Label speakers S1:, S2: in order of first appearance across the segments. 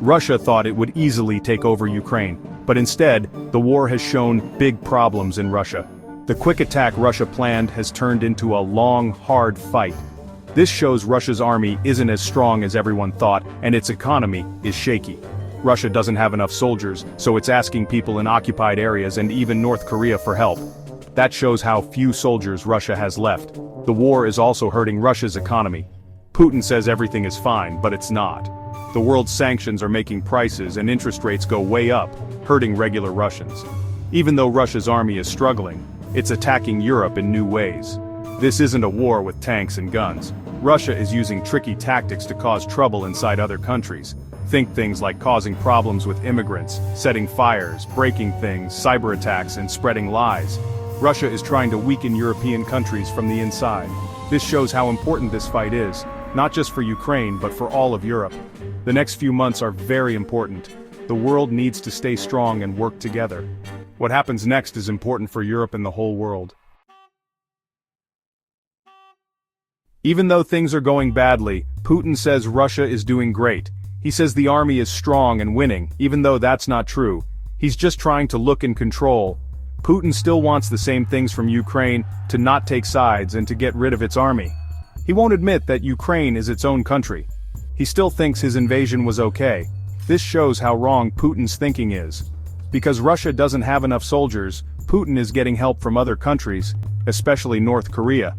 S1: Russia thought it would easily take over Ukraine, but instead, the war has shown big problems in Russia. The quick attack Russia planned has turned into a long, hard fight. This shows Russia's army isn't as strong as everyone thought, and its economy is shaky. Russia doesn't have enough soldiers, so it's asking people in occupied areas and even North Korea for help. That shows how few soldiers Russia has left. The war is also hurting Russia's economy. Putin says everything is fine, but it's not. The world's sanctions are making prices and interest rates go way up, hurting regular Russians. Even though Russia's army is struggling, it's attacking Europe in new ways. This isn't a war with tanks and guns. Russia is using tricky tactics to cause trouble inside other countries. Think things like causing problems with immigrants, setting fires, breaking things, cyber attacks, and spreading lies. Russia is trying to weaken European countries from the inside. This shows how important this fight is, not just for Ukraine but for all of Europe. The next few months are very important. The world needs to stay strong and work together. What happens next is important for Europe and the whole world. Even though things are going badly, Putin says Russia is doing great. He says the army is strong and winning, even though that's not true. He's just trying to look in control. Putin still wants the same things from Ukraine, to not take sides and to get rid of its army. He won't admit that Ukraine is its own country. He still thinks his invasion was okay. This shows how wrong Putin's thinking is. Because Russia doesn't have enough soldiers, Putin is getting help from other countries, especially North Korea.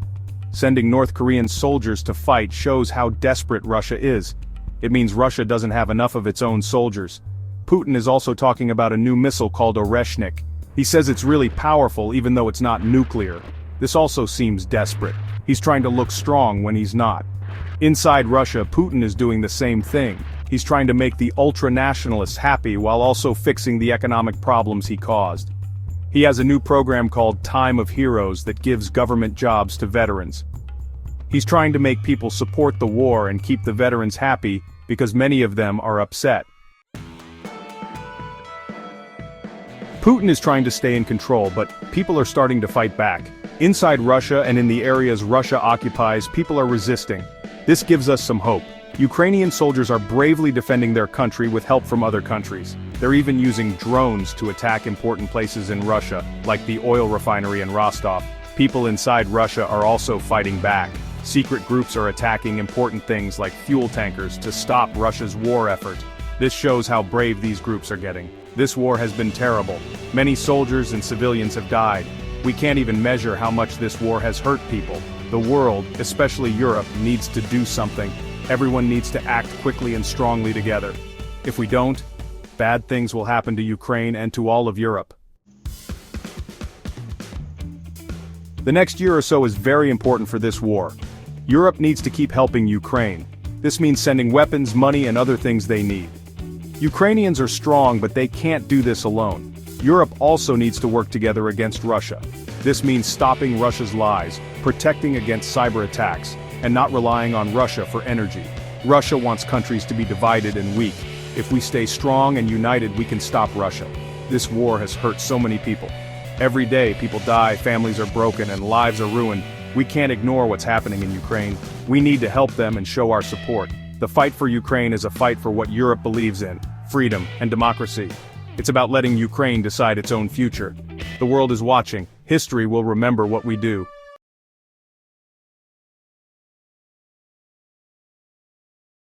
S1: Sending North Korean soldiers to fight shows how desperate Russia is. It means Russia doesn't have enough of its own soldiers. Putin is also talking about a new missile called Oreshnik. He says it's really powerful even though it's not nuclear. This also seems desperate. He's trying to look strong when he's not. Inside Russia, Putin is doing the same thing. He's trying to make the ultra-nationalists happy while also fixing the economic problems he caused. He has a new program called Time of Heroes that gives government jobs to veterans. He's trying to make people support the war and keep the veterans happy because many of them are upset. Putin is trying to stay in control, but people are starting to fight back. Inside Russia and in the areas Russia occupies, people are resisting. This gives us some hope. Ukrainian soldiers are bravely defending their country with help from other countries. They're even using drones to attack important places in Russia, like the oil refinery in Rostov. People inside Russia are also fighting back. Secret groups are attacking important things like fuel tankers to stop Russia's war effort. This shows how brave these groups are getting. This war has been terrible. Many soldiers and civilians have died. We can't even measure how much this war has hurt people. The world, especially Europe, needs to do something. Everyone needs to act quickly and strongly together. If we don't, bad things will happen to Ukraine and to all of Europe. The next year or so is very important for this war. Europe needs to keep helping Ukraine. This means sending weapons, money, and other things they need. Ukrainians are strong, but they can't do this alone. Europe also needs to work together against Russia. This means stopping Russia's lies, protecting against cyber attacks, and not relying on Russia for energy. Russia wants countries to be divided and weak. If we stay strong and united, we can stop Russia. This war has hurt so many people. Every day, people die, families are broken, and lives are ruined. We can't ignore what's happening in Ukraine. We need to help them and show our support. The fight for Ukraine is a fight for what Europe believes in: freedom and democracy. It's about letting Ukraine decide its own future. The world is watching. History will remember what we do.